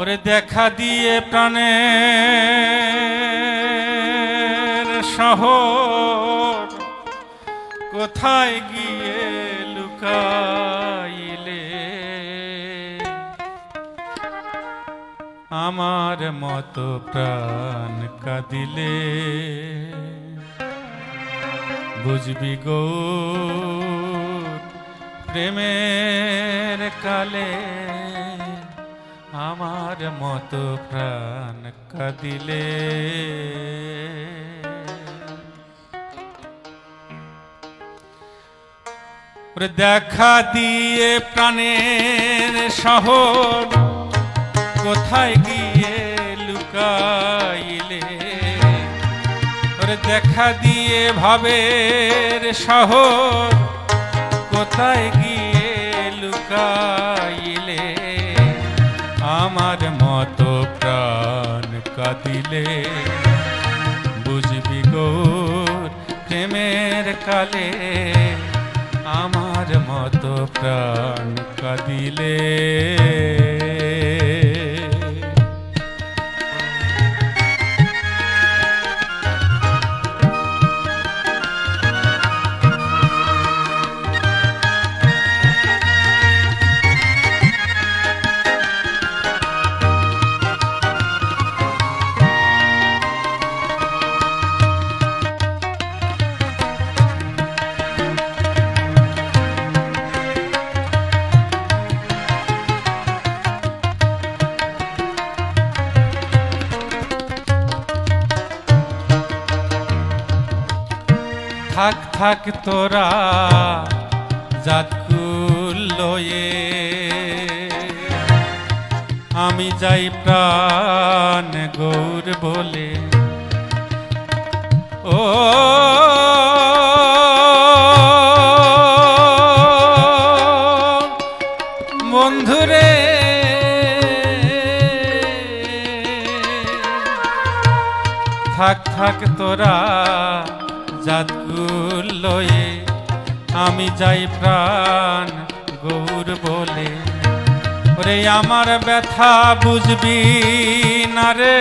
ওরে দেখা দিয়ে প্রাণের শহর কোথায় গিয়ে লুকাইলে আমার মতো প্রাণ কাঁদিলে বুঝবি গো প্রেমের কালে আমার মতো প্রাণ কাঁদিলে দেখা দিয়ে প্রাণের শহর কোথায় গিয়ে লুকাইলে ওরে দেখা দিয়ে ভাবের শহর কোথায় গিয়ে লুকাইলে আমার মতো প্রাণ কাঁদিলে বুঝবি গৌর প্রেমের কালে আমার মতো প্রাণ কাঁদিলে থাক থাক তোরা জাতকুল লয়ে আমি যাই প্রাণ গৌর বলে ও বন্ধুরে থাক থাক তোরা জাতকুল লয়ে আমি যাই প্রাণ গৌর বলে ওরে আমার ব্যথা বুঝবি না রে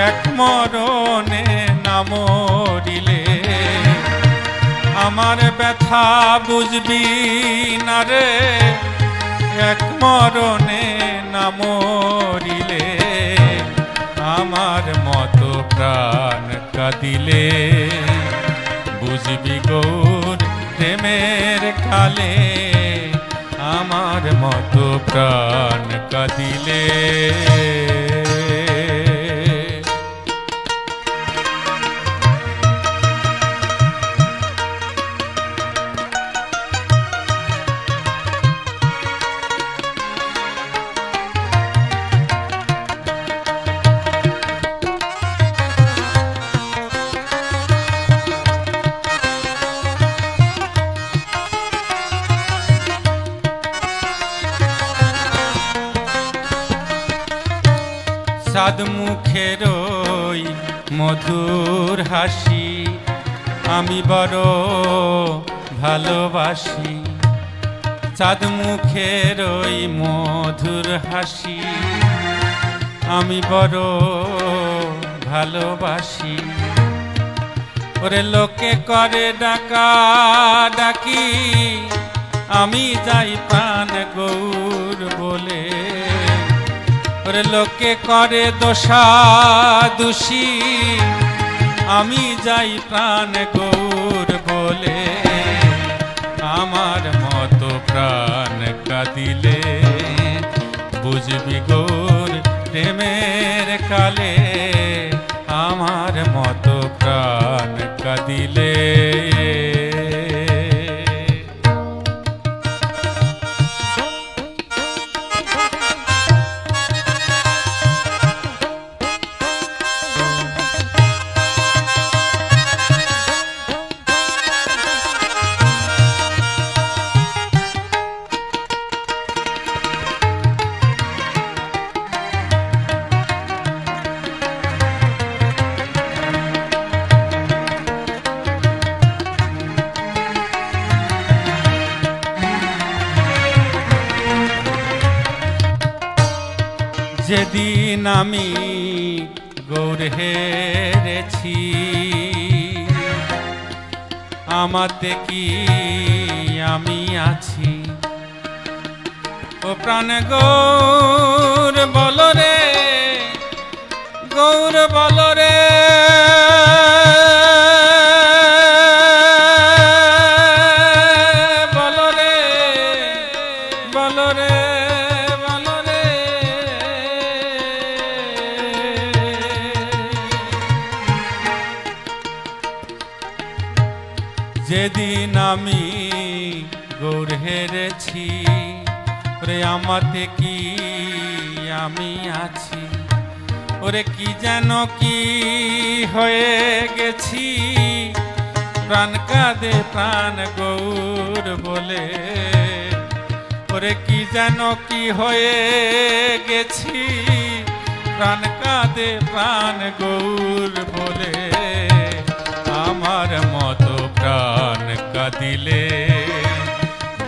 এক মরণে না মরিলে আমার ব্যথা বুঝবি না রে এক মরণে না মরিলে আমার মতো প্রাণ কাঁদিলে বুঝবি গৌর প্রেমের কালে আমার মতো প্রাণ কাঁদিলে সাদ মুখের ওই মধুর হাসি আমি বড় ভালোবাসি চাঁদ মুখের ওই মধুর হাসি আমি বড় ভালোবাসি ওরে লোকে করে ডাকা ডাকি আমি যাই প্রাণ গৌর বলে ওরে লোকে করে দোষা দোষী আমি যাই প্রাণ গৌর বলে আমার মতো প্রাণ কাঁদিলে বুঝবি গৌর প্রেমের কালে আমার মতো প্রাণ কাঁদিলে আমি গৌর হেরেছি, আমাতে কি আমি আছি। ও প্রাণ গৌর বল রে, গৌর বল রে, বল রে, বল রে, বল রে। যেদিন আমি গৌর হেরেছি, ওরে আমাতে কি আমি আছি। ওরে কি যেন কি হয়ে গেছি, প্রাণ কাঁদে প্রাণ গৌর বলে। ওরে কি যেন কি হয়ে গেছি, প্রাণ কাঁদে প্রাণ গৌর বলে। আমার মতো প্রাণ কাঁদিলে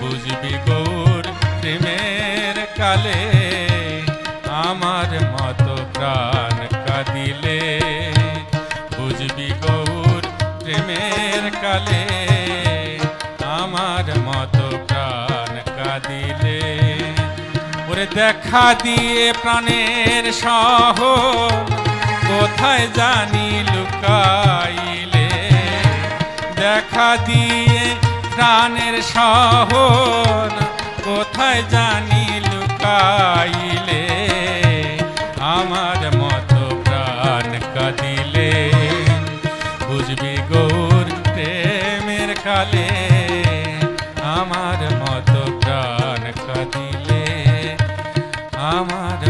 বুঝবি গৌর প্রেমের কালে। আমার মতো প্রাণ কাঁদিলে বুঝবি গৌর প্রেমের কালে। আমার মতো প্রাণ কাঁদিলে। ওরে দেখা দিয়ে প্রাণের শহর কোথায় জানি লুকাইলে। দেখা দিয়ে প্রাণের শহর কোথায় জানি লুকাইলে। আমার মতো প্রাণ কাঁদিলে বুঝবি গৌর প্রেমের কালে। আমার মতো প্রাণ কাঁদিলে আমার